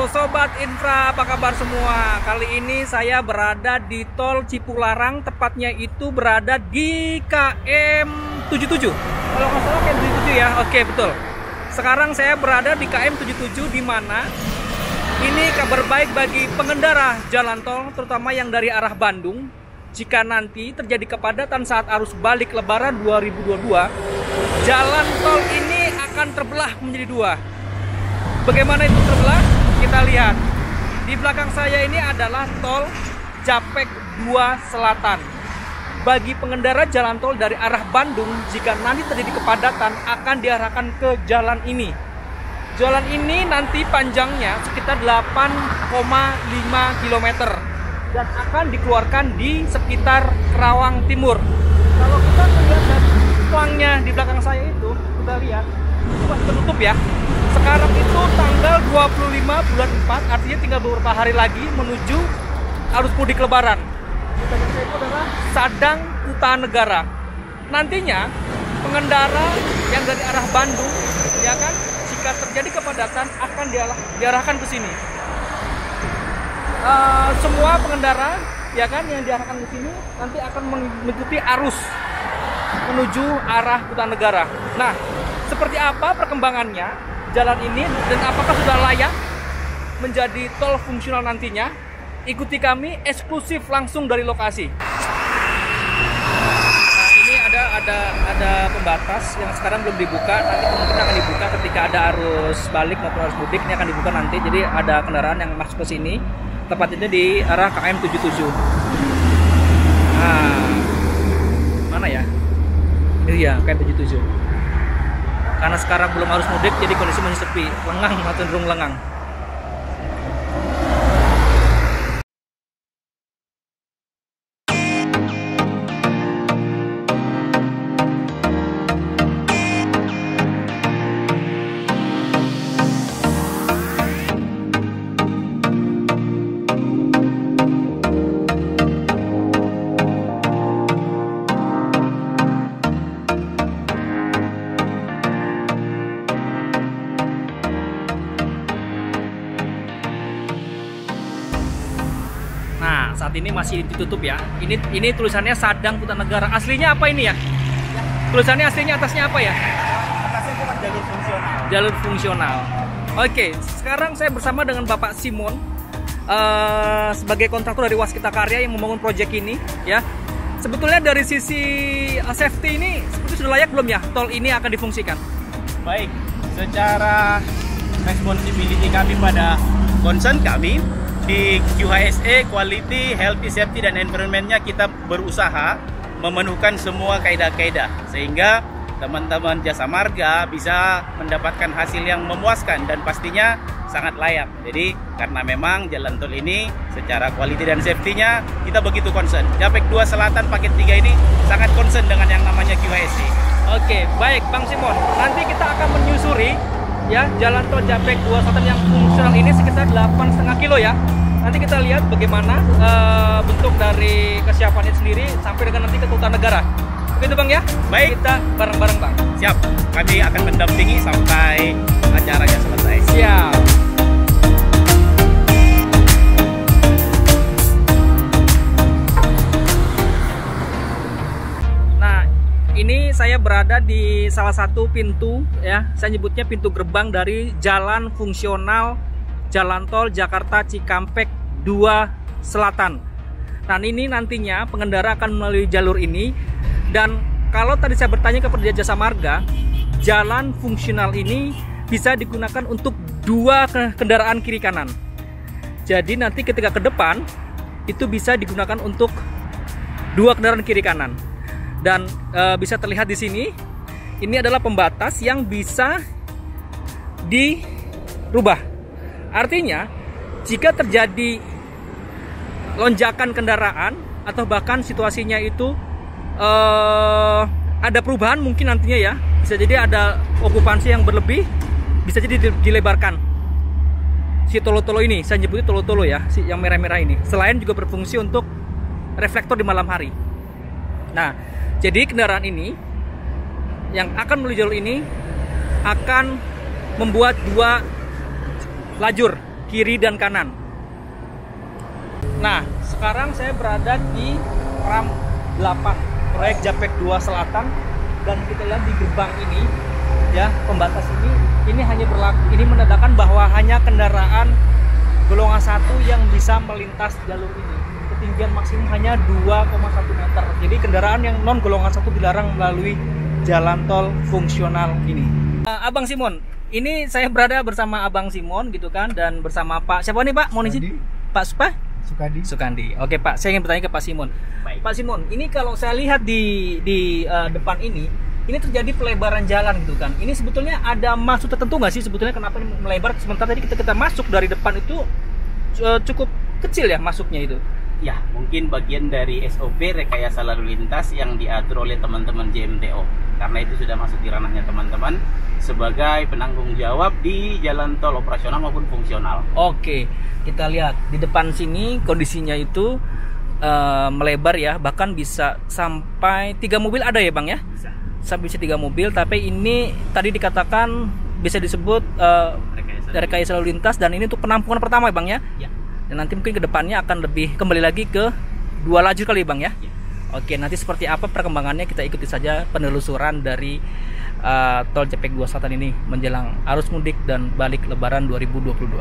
Halo Sobat Infra, apa kabar semua? Kali ini saya berada di Tol Cipularang, tepatnya itu berada di KM 77. Kalau nggak salah KM 77 ya, oke betul. Sekarang saya berada di KM 77, di mana ini kabar baik bagi pengendara jalan tol, terutama yang dari arah Bandung. Jika nanti terjadi kepadatan saat arus balik Lebaran 2022, jalan tol ini akan terbelah menjadi dua. Bagaimana itu terbelah? Kita lihat. Di belakang saya ini adalah tol Japek 2 Selatan. Bagi pengendara jalan tol dari arah Bandung, jika nanti terjadi kepadatan akan diarahkan ke jalan ini. Jalan ini nanti panjangnya sekitar 8,5 km dan akan dikeluarkan di sekitar Kerawang Timur. Kalau kita melihat dari uangnya di belakang saya itu, kita lihat itu masih tertutup ya. Sekarang itu tanggal 25 bulan 4, artinya tinggal beberapa hari lagi menuju arus mudik Lebaran. Di belakang saya itu adalah Sadang Kutanegara. Nantinya pengendara yang dari arah Bandung, ya kan, jika terjadi kepadatan akan diarahkan ke sini. Semua pengendara, ya kan, yang diarahkan ke sini nanti akan mengikuti arus menuju arah Kutanegara. Nah, seperti apa perkembangannya jalan ini dan apakah sudah layak menjadi tol fungsional nantinya? Ikuti kami eksklusif langsung dari lokasi. Nah, ini ada pembatas yang sekarang belum dibuka. Nanti kemungkinan akan dibuka ketika ada arus balik maupun arus mudik. Ini akan dibuka nanti. Jadi ada kendaraan yang masuk ke sini, tepatnya di arah KM 77. Nah, mana ya? Ini ya KM 77. Karena sekarang belum harus mudik, jadi kondisi masih sepi, lengang atau cenderung lengang. Nah, saat ini masih ditutup ya. Ini tulisannya Sadang Kutanegara. Aslinya apa ini ya? Tulisannya aslinya atasnya apa ya? Atasnya itu kan jalur fungsional. Jalur fungsional. Oke, sekarang saya bersama dengan Bapak Simon sebagai kontraktor dari Waskita Karya yang membangun proyek ini, ya. Sebetulnya dari sisi safety ini seperti sudah layak belum ya tol ini akan difungsikan? Baik, secara responsibility kami pada concern kami di QHSE, Quality, Healthy, Safety, dan Environment-nya kita berusaha memenuhkan semua kaidah-kaidah sehingga teman-teman jasa marga bisa mendapatkan hasil yang memuaskan dan pastinya sangat layak. Jadi karena memang jalan tol ini secara quality dan safety-nya kita begitu concern. Japek 2 Selatan paket 3 ini sangat concern dengan yang namanya QHSE. Oke, baik Bang Simon. Nanti kita akan menyusuri ya jalan tol Japek 2 Selatan yang fungsional ini sekitar 8,5 kilo ya. Nanti kita lihat bagaimana bentuk dari kesiapannya sendiri sampai dengan nanti ke Kutanegara. Begitu Bang ya? Baik, kita bareng-bareng Bang. Siap, kami akan mendampingi sampai acaranya selesai. Siap. Nah, ini saya berada di salah satu pintu ya. Saya nyebutnya pintu gerbang dari jalan fungsional Jalan Tol Jakarta Cikampek 2 Selatan. Nah, ini nantinya pengendara akan melalui jalur ini. Dan kalau tadi saya bertanya kepada jasa marga, jalan fungsional ini bisa digunakan untuk 2 kendaraan kiri kanan. Jadi nanti ketika ke depan itu bisa digunakan untuk 2 kendaraan kiri kanan. Dan bisa terlihat di sini, ini adalah pembatas yang bisa dirubah. Artinya, jika terjadi lonjakan kendaraan atau bahkan situasinya itu ada perubahan mungkin nantinya ya, bisa jadi ada okupansi yang berlebih, bisa jadi dilebarkan si tolo-tolo ini. Saya nyebutnya tolo-tolo ya, si yang merah-merah ini. Selain juga berfungsi untuk reflektor di malam hari. Nah, jadi kendaraan ini yang akan melalui jalur ini akan membuat 2 lajur kiri dan kanan. Nah, sekarang saya berada di Ram 8 proyek Japek 2 Selatan, dan kita lihat di gerbang ini ya, pembatas ini hanya berlaku, ini menandakan bahwa hanya kendaraan golongan 1 yang bisa melintas jalur ini. Ketinggian maksimum hanya 2,1 meter. Jadi kendaraan yang non golongan 1 dilarang melalui jalan tol fungsional ini. Abang Simon, ini saya berada bersama Abang Simon gitu kan, dan bersama Pak siapa nih Pak? Mohon izin. Pak Sukandi. Oke Pak, saya ingin bertanya ke Pak Simon. Baik. Pak Simon, ini kalau saya lihat di depan ini terjadi pelebaran jalan gitu kan. Ini sebetulnya ada maksud tertentu nggak sih sebetulnya kenapa ini melebar? Sementara tadi kita masuk dari depan itu cukup kecil ya masuknya itu. Ya, mungkin bagian dari SOP rekayasa lalu lintas yang diatur oleh teman-teman JMTO. Karena itu sudah masuk di ranahnya teman-teman sebagai penanggung jawab di jalan tol operasional maupun fungsional. Oke, kita lihat di depan sini kondisinya itu melebar ya, bahkan bisa sampai 3 mobil ada ya Bang ya? Sampai bisa 3 mobil, tapi ini tadi dikatakan bisa disebut rekayasa lalu lintas, dan ini untuk penampungan pertama ya Bang ya? Ya. Dan nanti mungkin kedepannya akan lebih kembali lagi ke 2 lajur kali Bang ya? Ya. Oke, nanti seperti apa perkembangannya kita ikuti saja penelusuran dari tol Japek 2 Selatan ini menjelang arus mudik dan balik lebaran 2022.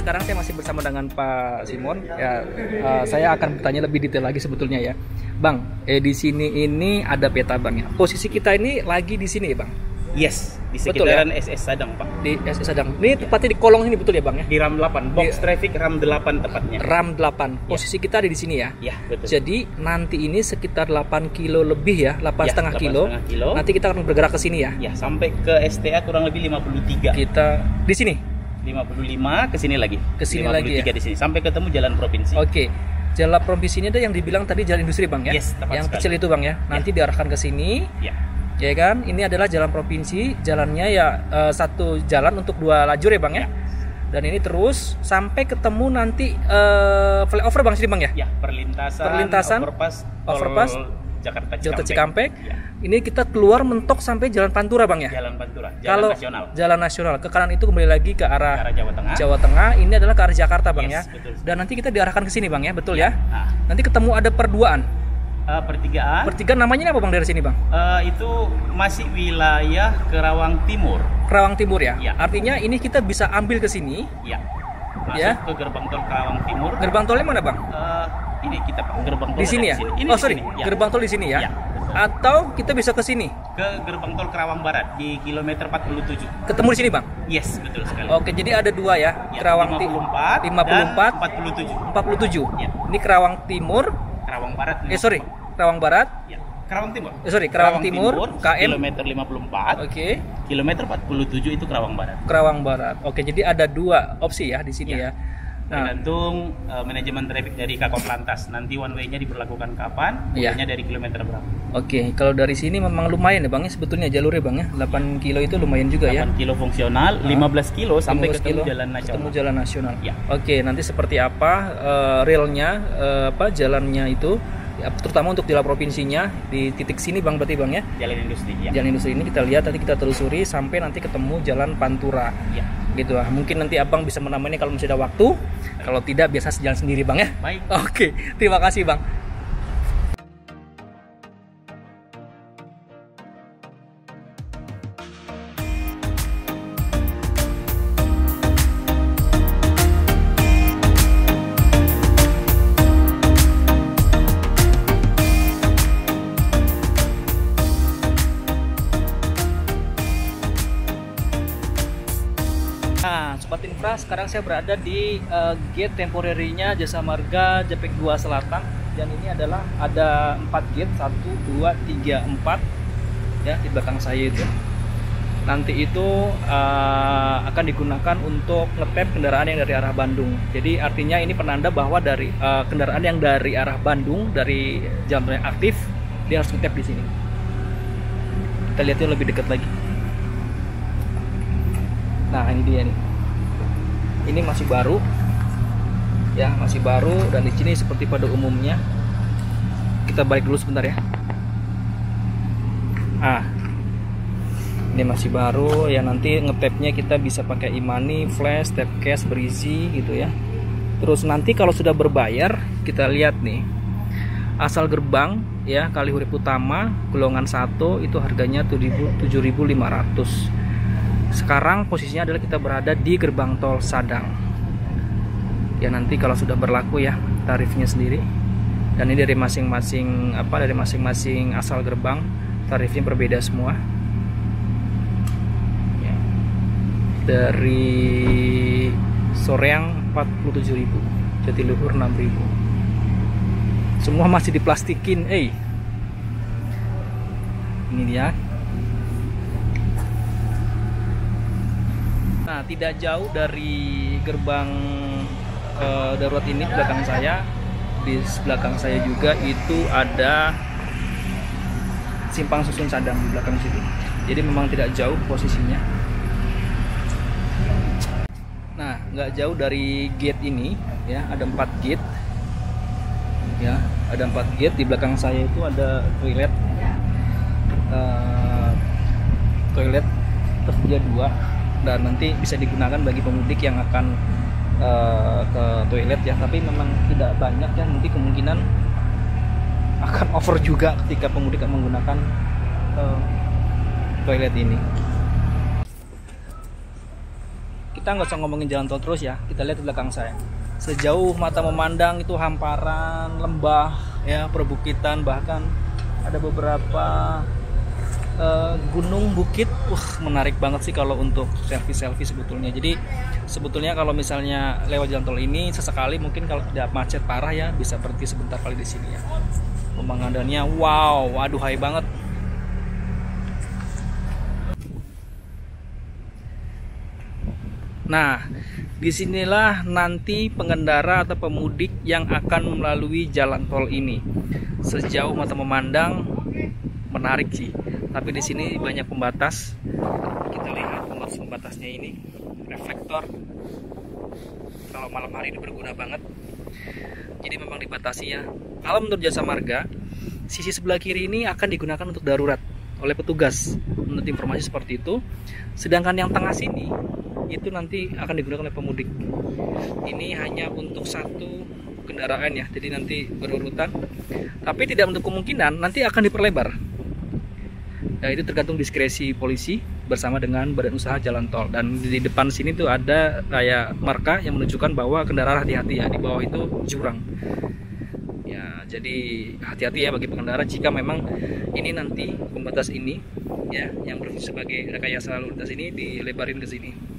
Sekarang saya masih bersama dengan Pak Simon ya. Saya akan bertanya lebih detail lagi sebetulnya ya, Bang. Di sini ini ada peta Bang ya. Posisi kita ini lagi di sini ya Bang. Yes, di Betul, sekitaran ya? SS Sadang Pak. Di SS Sadang. Ini tepatnya di kolong ini betul ya Bang ya? Di RAM 8, box traffic RAM 8 tepatnya. RAM 8. Posisi kita ada di sini ya. Ya, betul. Jadi nanti ini sekitar 8 kilo lebih ya, 8,5 kilo. Nanti kita akan bergerak ke sini ya. Ya, sampai ke STA kurang lebih 53. Kita di sini 55 ke sini lagi. Ke sini 53 lagi ya? di sini sampai ketemu jalan provinsi. Oke. Jalan provinsi ini ada yang dibilang tadi jalan industri Bang ya? Yes, tepat yang sekali. kecil itu Bang ya. Nanti diarahkan ke sini. Ya. Ya kan? Ini adalah jalan provinsi. Jalannya ya satu jalan untuk 2 lajur ya Bang ya. Dan ini terus sampai ketemu nanti flyover Bang sini Bang ya? Ya, perlintasan overpass Jakarta Cikampek. Ya. Ini kita keluar mentok sampai Jalan Pantura Bang ya? Jalan Pantura, Kalau nasional. Jalan nasional ke kanan itu kembali lagi ke arah Jawa Tengah. Jawa Tengah. Ini adalah ke arah Jakarta Bang Yes, ya. betul. Dan nanti kita diarahkan ke sini Bang ya, betul ya? Nah, Nanti ketemu ada perduaan. pertigaan. Pertigaan namanya apa Bang dari sini Bang? Itu masih wilayah Kerawang Timur. Kerawang Timur ya? Ya. Artinya ini kita bisa ambil ke sini. Ya. Masuk Ya. ke gerbang tol Kerawang Timur. Gerbang tolnya mana Bang? Ini kita gerbang tol Di sini ya? Ini Oh di sorry, sini, ya. gerbang tol di sini ya? Ya, betul. Atau kita bisa ke sini? Ke gerbang tol Kerawang Barat di kilometer 47. Ketemu di sini Bang? Yes, betul sekali. Oke, jadi ada 2 ya? Ya, Kerawang 54 54 dan 47. 47. Ya. Ini Kerawang Timur. Kerawang Barat. Sorry, Kerawang Barat. Ya. Kerawang Timur. Sorry, Kerawang Timur, KM. Kilometer 54. Oke, Kilometer 47 itu Kerawang Barat. Kerawang Barat. Oke, jadi ada 2 opsi ya di sini Ya. ya. Nah, Tergantung manajemen traffic dari Kakor Lantas. Nanti one way-nya diberlakukan kapan? Iya. Mulainya dari kilometer berapa? oke, kalau dari sini memang lumayan ya Bang ya sebetulnya jalurnya Bang ya. 8 kilo itu lumayan juga 8 ya. kilo fungsional, 15 kilo sampai 15 ketemu kilo, jalan nasional. Ketemu jalan nasional. Ya. Oke, nanti seperti apa realnya, jalannya itu, ya, terutama untuk jalan provinsinya di titik sini Bang berarti Bang ya. Jalan industri ya. Jalan industri ini kita lihat nanti kita telusuri sampai nanti ketemu jalan Pantura. Ya. Gitu lah. Mungkin nanti Abang bisa menamainya kalau masih ada waktu. Kalau tidak biasa jalan sendiri Bang ya. Baik. Oke, terima kasih Bang. Sumatera. Sekarang saya berada di gate temporary-nya Jasa Marga Japek 2 Selatan. Dan ini adalah ada 4 gate, 1, 2, 3, 4 ya di belakang saya itu. Nanti itu akan digunakan untuk ngetap kendaraan yang dari arah Bandung. Jadi artinya ini penanda bahwa dari kendaraan yang dari arah Bandung, dari jalan tol yang aktif, dia harus ngetap di sini. Kita lihatnya lebih dekat lagi. Nah, ini dia nih. Ini masih baru. Ya, masih baru, dan di sini seperti pada umumnya. Kita balik dulu sebentar ya. Ini masih baru ya, nanti ngetapnya kita bisa pakai e-money, flash, tap cash, berisi gitu ya. Terus nanti kalau sudah berbayar, kita lihat nih. Asal gerbang ya, Kalihurip Utama golongan 1 itu harganya 7.500. Sekarang posisinya adalah kita berada di gerbang tol Sadang. Ya, nanti kalau sudah berlaku ya tarifnya sendiri. Dan ini dari masing-masing asal gerbang tarifnya berbeda semua. Dari Soreang 47.000, Jatiluhur 6.000. Semua masih diplastikin. Ini dia. Nah, tidak jauh dari gerbang darurat ini di belakang saya. Di belakang saya juga itu ada simpang susun Sadang di belakang situ. Jadi memang tidak jauh posisinya. Nah, nggak jauh dari gate ini ya, ada 4 gate ya, ada 4 gate. Di belakang saya itu ada toilet tersedia 2, dan nanti bisa digunakan bagi pemudik yang akan ke toilet ya, tapi memang tidak banyak ya, nanti kemungkinan akan over juga ketika pemudik akan menggunakan toilet ini. Kita nggak usah ngomongin jalan tol terus ya, kita lihat di belakang saya. Sejauh mata memandang itu hamparan lembah ya, perbukitan, bahkan ada beberapa gunung, bukit. Menarik banget sih kalau untuk selfie sebetulnya. Jadi sebetulnya kalau misalnya lewat jalan tol ini sesekali, mungkin kalau tidak macet parah ya, bisa berhenti sebentar kali di sini ya. Pemandangannya wow, aduhai banget. Nah, disinilah nanti pengendara atau pemudik yang akan melalui jalan tol ini. Sejauh mata memandang menarik sih, tapi di sini banyak pembatas. Kita lihat pembatasnya ini, reflektor. Kalau malam hari ini berguna banget. Jadi memang dibatasi ya. Kalau menurut Jasa Marga, sisi sebelah kiri ini akan digunakan untuk darurat oleh petugas. Menurut informasi seperti itu. Sedangkan yang tengah sini itu nanti akan digunakan oleh pemudik. Ini hanya untuk satu kendaraan ya, jadi nanti berurutan. Tapi tidak untuk kemungkinan nanti akan diperlebar. Nah, itu tergantung diskresi polisi bersama dengan Badan Usaha Jalan Tol. Dan di depan sini tuh ada kayak marka yang menunjukkan bahwa kendaraan hati-hati ya, di bawah itu jurang. Ya, jadi hati-hati ya bagi pengendara jika memang ini nanti pembatas ini ya, yang berfungsi sebagai rekayasa lalu lintas ini dilebarin ke sini.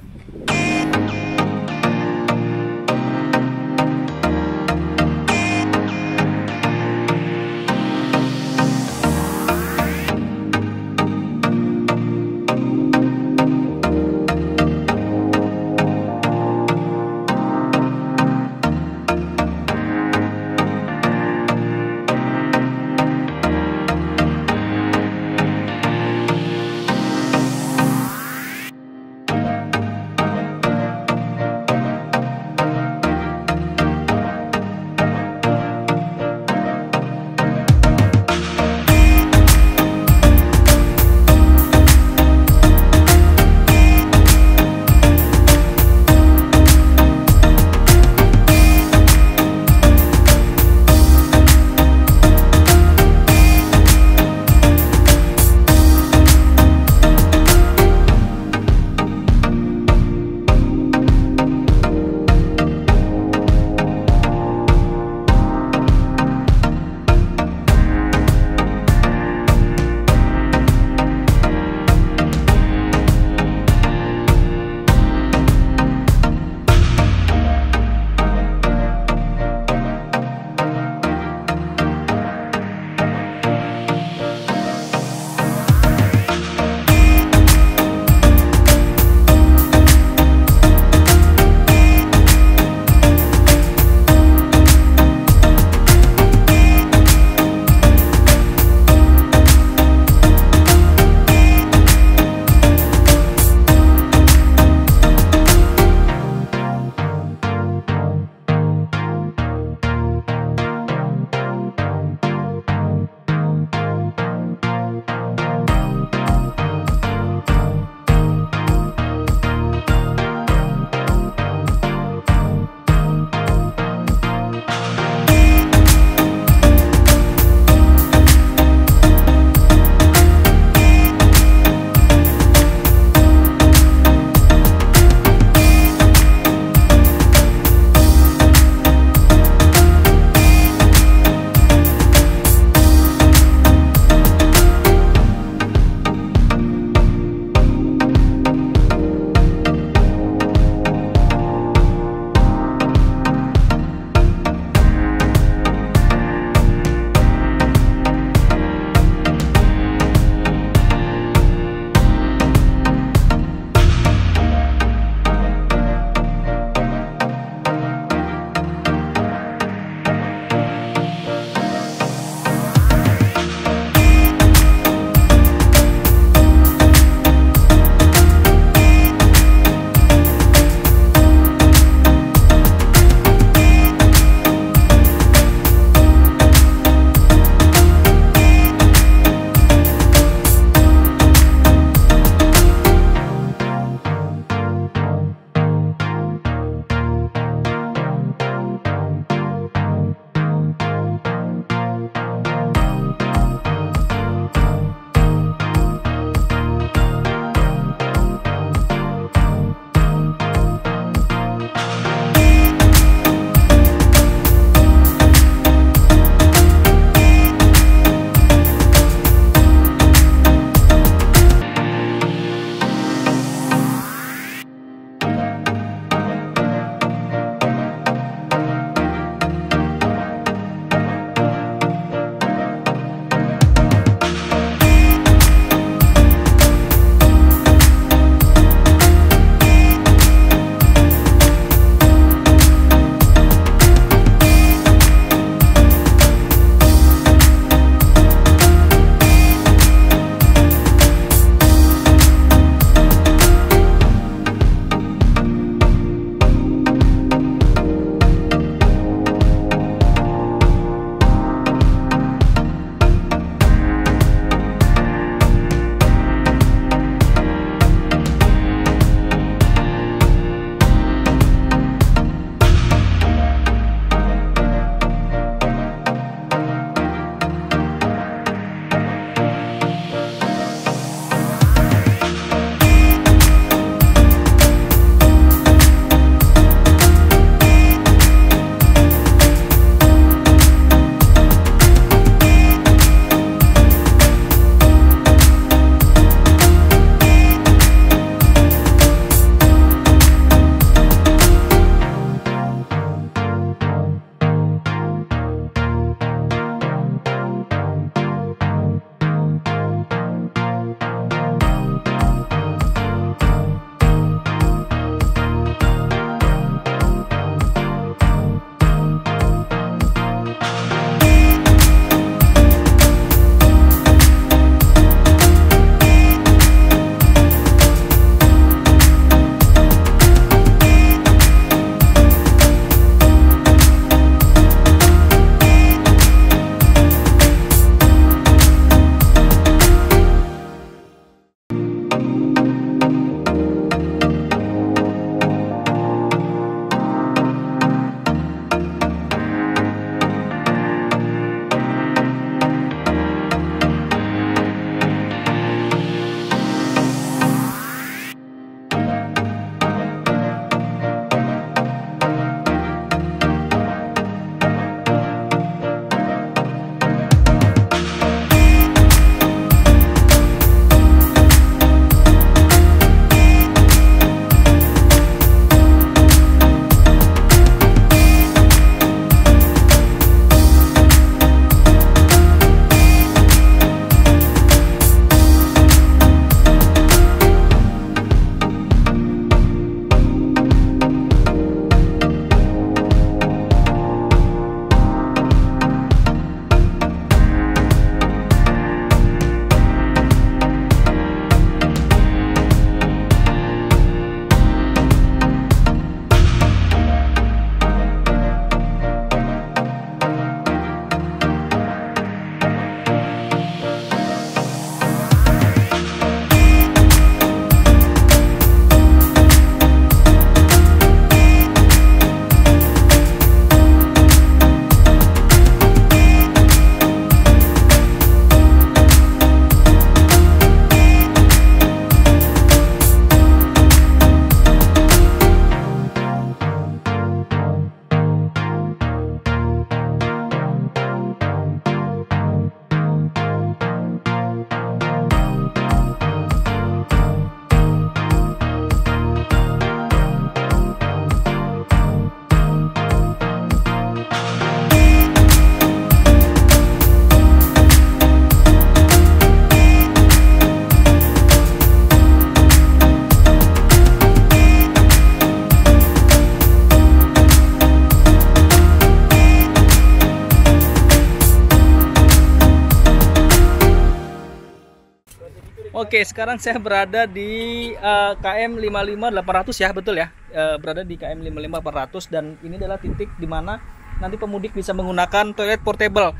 Oke, sekarang saya berada di KM 55800 ya, betul ya. Berada di KM 55800 dan ini adalah titik di mana nanti pemudik bisa menggunakan toilet portable.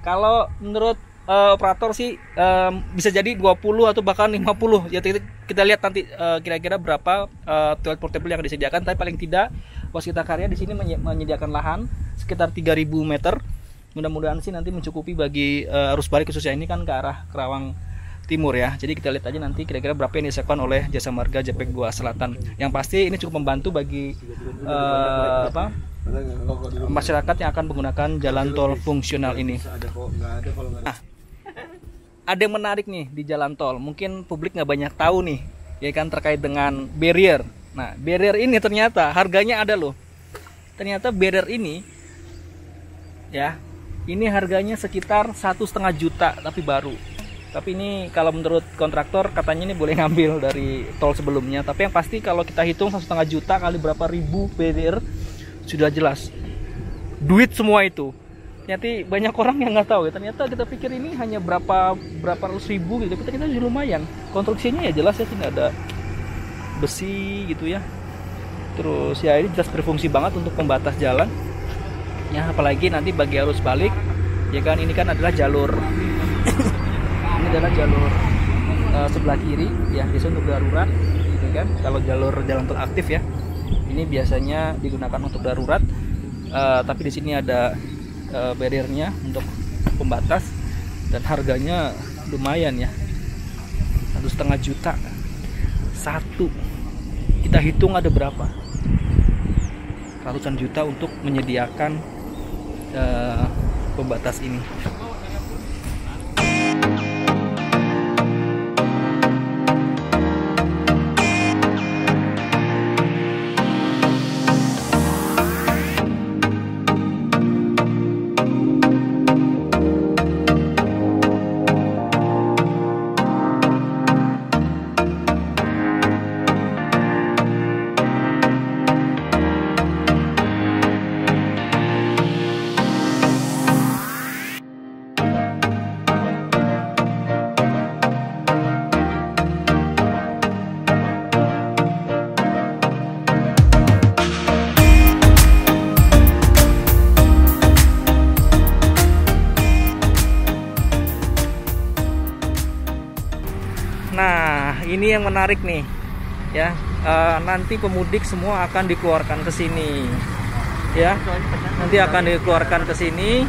Kalau menurut operator sih bisa jadi 20 atau bahkan 50. Ya kita lihat nanti kira-kira berapa toilet portable yang disediakan, tapi paling tidak Waskita Karya di sini menyediakan lahan sekitar 3000 meter. Mudah-mudahan sih nanti mencukupi bagi arus balik, khususnya ini kan ke arah Kerawang Timur ya. Jadi kita lihat aja nanti kira-kira berapa yang disediakan oleh Jasa Marga JPEG 2 Selatan. Yang pasti ini cukup membantu bagi masyarakat yang akan menggunakan jalan tol fungsional ini. Nah, ada yang menarik nih di jalan tol. Mungkin publik nggak banyak tahu nih, ya kan, terkait dengan barrier. Nah, barrier ini ternyata harganya ada loh. Ternyata barrier ini, ya, ini harganya sekitar 1,5 juta tapi baru. Tapi ini kalau menurut kontraktor katanya ini boleh ngambil dari tol sebelumnya. Tapi yang pasti kalau kita hitung 1,5 juta kali berapa ribu barrier, sudah jelas duit semua itu. Ternyata banyak orang yang nggak tahu ya. Ternyata kita pikir ini hanya berapa ratus ribu gitu. Tapi ternyata lumayan. Konstruksinya ya jelas ya, tidak ada besi gitu ya. Terus ya ini jelas berfungsi banget untuk pembatas jalan. Ya apalagi nanti bagi arus balik, ya kan, ini kan adalah jalur ini adalah jalur sebelah kiri ya, biasa untuk darurat gitu kan. Kalau jalur jalan tol aktif ya, ini biasanya digunakan untuk darurat, tapi di sini ada barriernya untuk pembatas dan harganya lumayan ya, 1,5 juta satu. Kita hitung ada berapa, ratusan juta untuk menyediakan pembatas ini. Nah, ini yang menarik nih, ya. Nanti pemudik semua akan dikeluarkan ke sini, ya. Nanti akan dikeluarkan ke sini,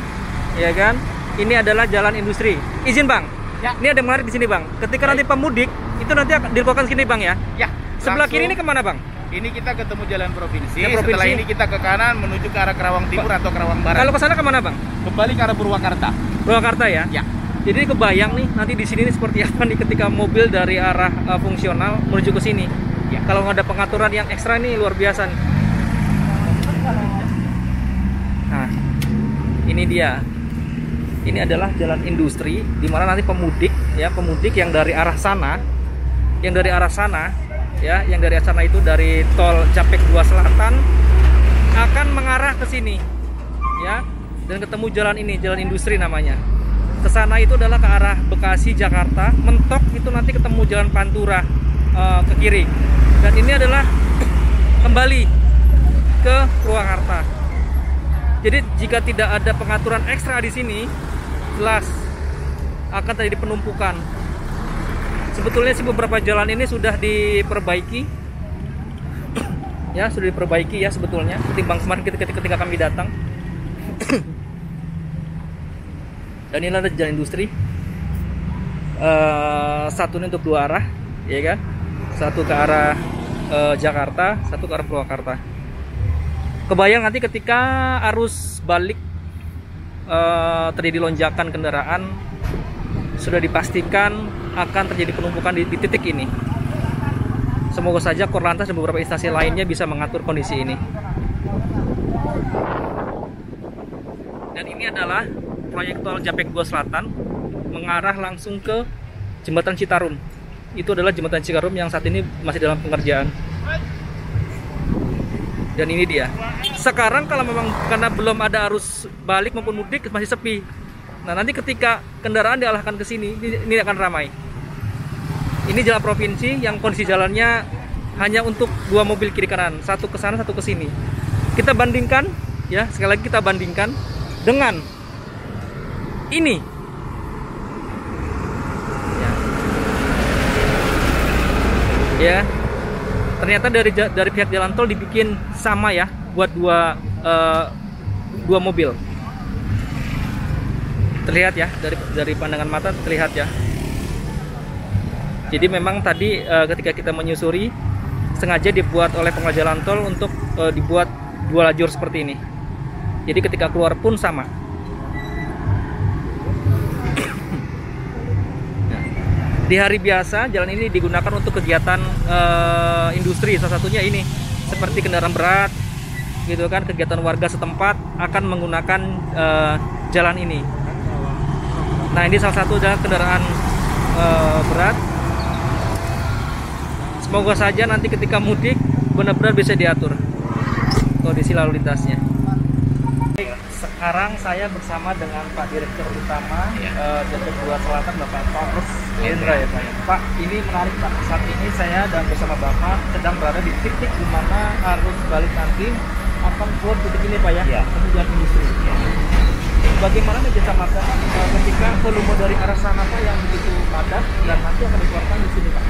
ya kan. Ini adalah jalan industri. Izin bang, ya. Ini ada yang menarik di sini bang. Ketika nanti pemudik itu nanti akan dikeluarkan ke sini bang ya. Ya. Sebelah kiri ini kemana bang? Ini kita ketemu jalan provinsi. Ya, provinsi. Setelah ini kita ke kanan menuju ke arah Kerawang Timur atau Kerawang Barat. Kalau ke sana kemana bang? Kembali ke arah Purwakarta. Purwakarta ya. Ya. Jadi kebayang nih nanti di sini seperti apa nih ketika mobil dari arah fungsional menuju ke sini. Ya. Kalau nggak ada pengaturan yang ekstra nih luar biasa nih. Nah, ini dia. Ini adalah jalan industri di mana nanti pemudik yang dari arah sana, ya, yang dari arah sana itu dari tol JPEG 2 Selatan akan mengarah ke sini, ya, dan ketemu jalan ini, jalan industri namanya. Ke sana itu adalah ke arah Bekasi, Jakarta. Mentok itu nanti ketemu jalan Pantura ke kiri. Dan ini adalah kembali ke Purwakarta. Jadi jika tidak ada pengaturan ekstra di sini, jelas akan terjadi penumpukan. Sebetulnya sih beberapa jalan ini sudah diperbaiki. Ya, sudah diperbaiki ya sebetulnya. Ketimbang kemarin ketika kami datang. Dan ini adalah jalan industri, satu ini untuk dua arah, ya kan? Satu ke arah Jakarta, satu ke arah Purwakarta. Kebayang nanti ketika arus balik terjadi lonjakan kendaraan, sudah dipastikan akan terjadi penumpukan di titik ini. Semoga saja Korlantas dan beberapa instansi lainnya bisa mengatur kondisi ini. Dan ini adalah proyek tol JPEG 2 Selatan mengarah langsung ke Jembatan Citarum. Itu adalah Jembatan Citarum yang saat ini masih dalam pengerjaan. Dan ini dia. Sekarang kalau memang karena belum ada arus balik maupun mudik masih sepi. Nah, nanti ketika kendaraan dialahkan ke sini, ini akan ramai. Ini jalan provinsi yang kondisi jalannya hanya untuk 2 mobil kiri kanan, satu ke sana, satu ke sini. Kita bandingkan, ya, sekali lagi kita bandingkan dengan ini. Ya, ternyata dari pihak jalan tol dibikin sama ya, buat dua mobil. Terlihat ya, dari pandangan mata terlihat ya. Jadi memang tadi ketika kita menyusuri, sengaja dibuat oleh pengelola jalan tol untuk dibuat 2 lajur seperti ini. Jadi ketika keluar pun sama. Di hari biasa jalan ini digunakan untuk kegiatan industri, salah satunya ini seperti kendaraan berat gitu kan, kegiatan warga setempat akan menggunakan jalan ini. Nah, ini salah satu adalah kendaraan berat. Semoga saja nanti ketika mudik benar-benar bisa diatur kondisi lalu lintasnya. Sekarang saya bersama dengan Pak Direktur Utama Jalur 2 Selatan, Bapak Paulus Hendra ya Pak. Pak, ini menarik Pak. Saat ini saya dan bersama Bapak sedang berada di titik di mana arus balik nanti akan keluar titik ini Pak ya, kemudian industri. Bagaimana Jasa Marga ketika volume dari arah sana Pak yang begitu padat dan nanti akan dikeluarkan di sini Pak?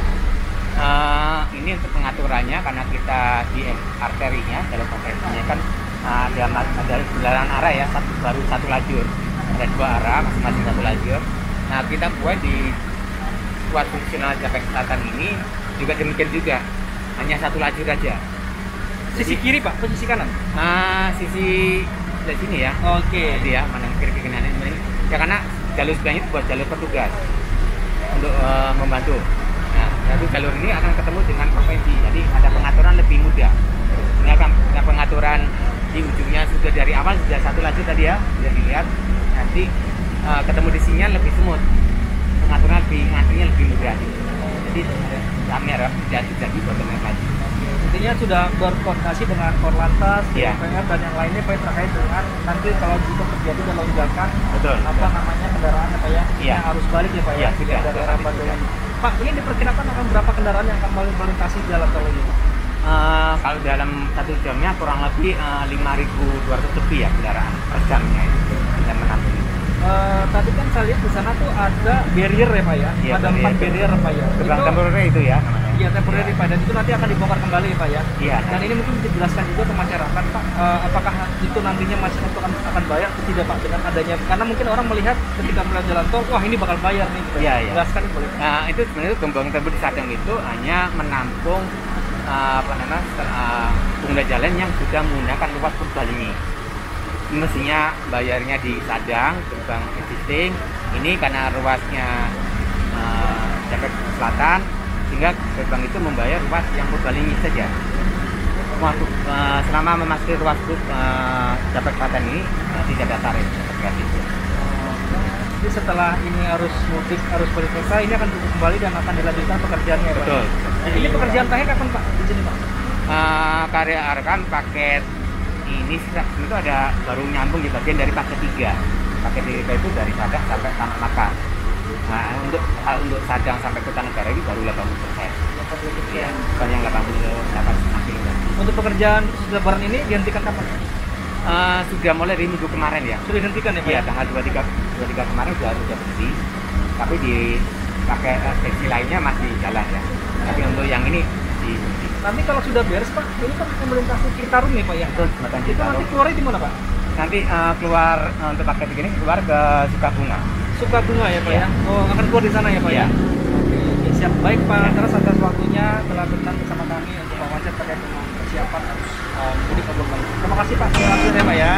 Ini untuk pengaturannya karena kita di arterinya, jalur konvensinya kan ada kendaraan arah ya, baru satu lajur, ada 2 arah masing-masing 1 lajur. Nah, kita buat di buat fungsional Japek Selatan ini juga demikian juga, hanya 1 lajur aja. Sisi kiri Pak, sisi kanan? Sisi dari sini ya. Oke. Jadi ya, mana kiri kanan ini. Ya karena jalur sebelahnya itu buat jalur petugas untuk membantu. Nah, jadi jalur ini akan ketemu dengan provinsi, jadi ada pengaturan lebih mudah. Ini akan ada pengaturan di ujungnya sudah dari awal sudah 1 lajur tadi ya, sudah dilihat. Nanti ketemu di sini lebih smooth, pengaturan ngantrinya lebih mudah. Jadi kami harap jadi bottleneck lagi. Intinya sudah berkoordinasi dengan Korlantas, Iya. DPR dan yang lainnya Pak terkait dengan nanti kalau jika terjadi ada lonjakan, Betul. apa namanya kendaraan apa ya, Iya. yang harus balik ya Pak ya, Iya, sudah. dari arah Bandung ini. Pak, ini diperkirakan akan berapa kendaraan yang akan melintasi jalan tol ini? Kalau dalam 1 jamnya kurang lebih 5.200 lebih ya kendaraan per jamnya itu yang menampung. Tadi kan saya lihat di sana tuh ada barrier ya Pak ya, Iya, ada 4 barrier Pak ya. Gerbang Itu- temporary itu ya namanya. Iya, temporary Pak, dan itu nanti akan dibongkar kembali Pak ya. Iya. Dan ini mungkin bisa dijelaskan juga ke masyarakat Pak, apakah itu nantinya masyarakat akan bayar atau tidak Pak dengan adanya, karena mungkin orang melihat ketika melihat jalan tol, wah ini bakal bayar nih. Gitu. Iya, iya. Jelaskan boleh. Nah, itu sebenarnya gerbang temporary Sadang itu hanya menampung pengguna jalan yang sudah menggunakan ruas Purbalenyi. Mestinya bayarnya di Sadang, gerbang existing. Ini karena ruasnya Japek Selatan, sehingga gerbang itu membayar ruas yang Purbalenyi saja. Selama memasuki ruas Japek Selatan ini tidak ada tarif seperti itu. Jadi setelah ini arus mudik, arus balik selesai, ini akan tutup kembali dan akan dilanjutkan pekerjaannya ya Pak? Betul. Ini pekerjaan terakhir kapan Pak di sini Pak? Karya Arkan paket ini itu ada baru nyambung di bagian dari paket 3. Paket 3 itu dari Sadang sampai Taman Maka. Nah, untuk Sadang sampai Kertanegara ini baru 80%. Ya, bukan yang 88 kilo. Untuk pekerjaan lebaran ini dihentikan kapan? Sudah mulai dari minggu kemarin ya. Sudah dihentikan ya Pak? Iya, tanggal 23 kemarin sudah berhenti. Tapi di pakai seksi lainnya masih jalan ya. Tapi untuk yang ini dihenti. Nanti kalau sudah beres Pak, ini kan akan melintasi Citarum ya Pak ya? Betul, Jembatan Itu Citarum. nanti keluarnya di mana Pak? Nanti keluar untuk paket begini keluar ke Sukabunga. Sukabunga ya Pak Iya. ya? Oh, akan keluar di sana ya Pak Iya. ya? Oke, siap. Baik Pak, terus atas waktunya telah berkenan bersama kami untuk wawancara terkait dengan persiapan arus mudik Kabupaten Bandung. Terima kasih Pak, selamat ya Pak ya.